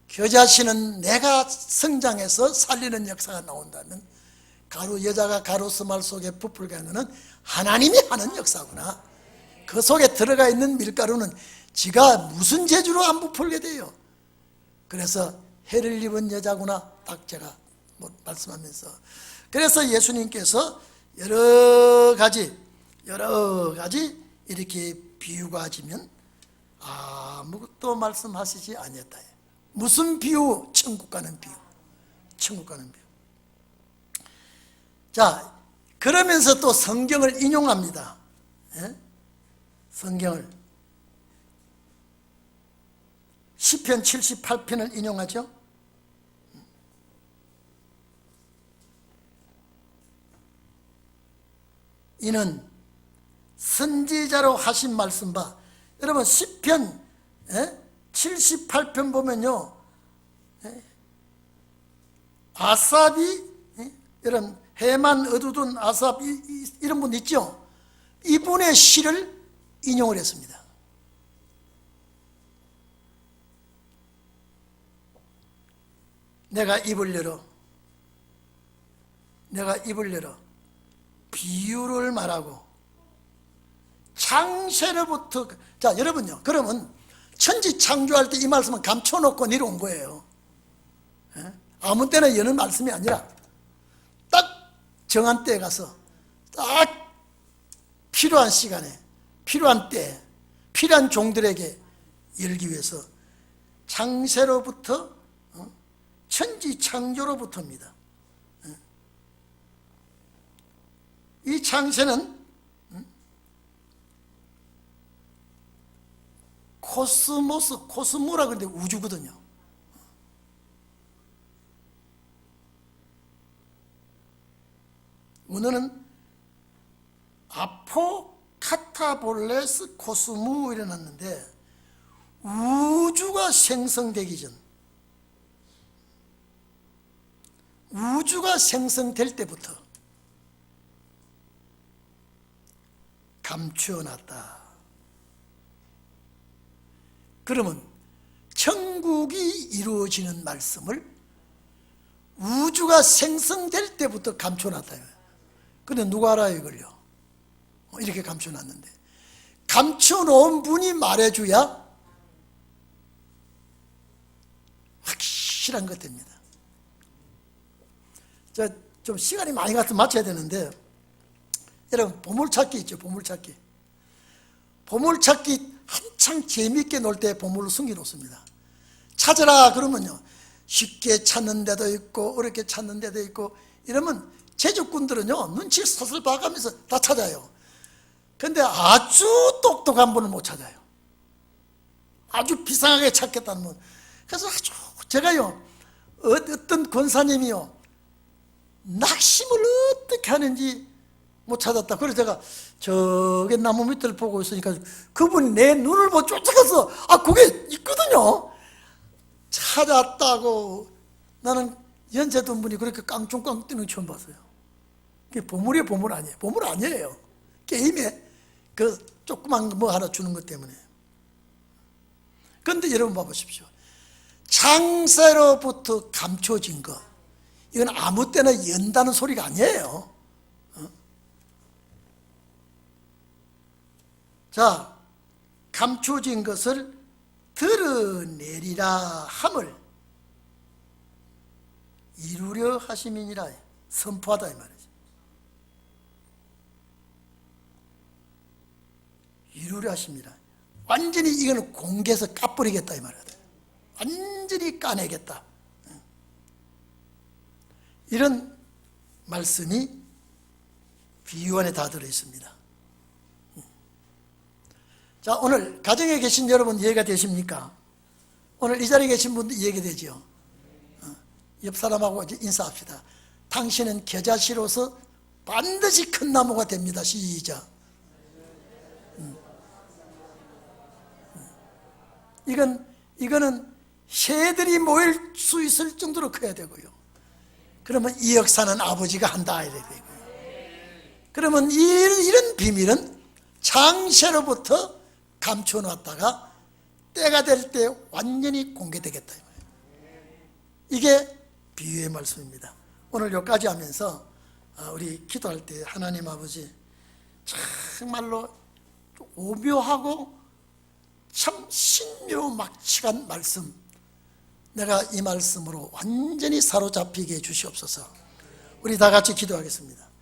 겨자씨는 내가 성장해서 살리는 역사가 나온다면, 여자가 가로수말 속에 부풀게 하는 것은 하나님이 하는 역사구나. 그 속에 들어가 있는 밀가루는 지가 무슨 재주로 안 부풀게 돼요. 그래서 해를 입은 여자구나, 딱 제가 말씀하면서, 그래서 예수님께서 여러 가지 이렇게 비유가 지면 아무것도 말씀하시지 아니었다. 무슨 비유? 천국 가는 비유. 자, 그러면서 또 성경을 인용합니다. 성경을 시편 78편을 인용하죠. 이는 선지자로 하신 말씀 봐. 여러분 시편 78편 보면요, 아삽이, 여러분 해만 어두둔 아삽 이런 분 있죠. 이분의 시를 인용을 했습니다. 내가 입을 열어 비유를 말하고 창세로부터. 자, 여러분요, 그러면 천지 창조할 때 이 말씀은 감춰놓고 내려온 거예요. 아무 때나 여는 말씀이 아니라 딱 정한 때에 가서 딱 필요한 시간에, 필요한 때에, 필요한 종들에게 열기 위해서 창세로부터, 천지 창조로부터입니다. 이 창세는 코스모라 그러는데 우주거든요. 원어는 아포카타볼레스 코스무 이래놨는데 우주가 생성되기 전, 우주가 생성될 때부터 감추어놨다. 그러면 천국이 이루어지는 말씀을 우주가 생성될 때부터 감춰놨다. 근데 누가 알아요 이걸요? 이렇게 감춰놨는데, 감춰놓은 분이 말해줘야 확실한 것 됩니다. 자, 좀 시간이 많이 가서 맞춰야 되는데, 여러분 보물찾기 있죠? 보물찾기 한창 재미있게 놀 때 보물을 숨겨놓습니다. 찾으라 그러면요, 쉽게 찾는 데도 있고 어렵게 찾는 데도 있고 이러면 제주꾼들은요 눈치를 슬슬 봐가면서 다 찾아요. 근데 아주 똑똑한 분은 못 찾아요. 아주 비상하게 찾겠다는 분. 그래서 아주 제가요, 어떤 권사님이요 낙심을 어떻게 하는지 못 찾았다. 그래서 제가 저기 나무 밑을 보고 있으니까 그분이 내 눈을 보고 쫓아가서 그게 있거든요. 찾았다고. 나는 연세든 분이 그렇게 깡총깡 뛰는 거 처음 봤어요. 그게 보물이에요, 보물 아니에요? 보물 아니에요. 게임에 그 조그만 뭐 하나 주는 것 때문에. 그런데 여러분 봐보십시오. 창세로부터 감춰진 거, 이건 아무 때나 연다는 소리가 아니에요. 자, 감춰진 것을 드러내리라 함을 이루려 하심이니라. 선포하다 이 말이죠. 이루려 하심이라. 완전히 이거는 공개해서 까버리겠다 이 말이야. 완전히 까내겠다. 이런 말씀이 비유 안에 다 들어있습니다. 자, 오늘 가정에 계신 여러분 이해가 되십니까? 오늘 이 자리에 계신 분도 이해가 되죠? 옆 사람하고 이제 인사합시다. 당신은 겨자씨로서 반드시 큰 나무가 됩니다. 시작. 이거는 새들이 모일 수 있을 정도로 커야 되고요. 그러면 이 역사는 아버지가 한다 이래야 되고요. 그러면 이런 비밀은 창세로부터 감춰놨다가 때가 될 때 완전히 공개되겠다. 이게 비유의 말씀입니다. 오늘 여기까지 하면서 우리 기도할 때 하나님 아버지, 정말로 오묘하고 참 신묘막측한 말씀, 내가 이 말씀으로 완전히 사로잡히게 해주시옵소서. 우리 다 같이 기도하겠습니다.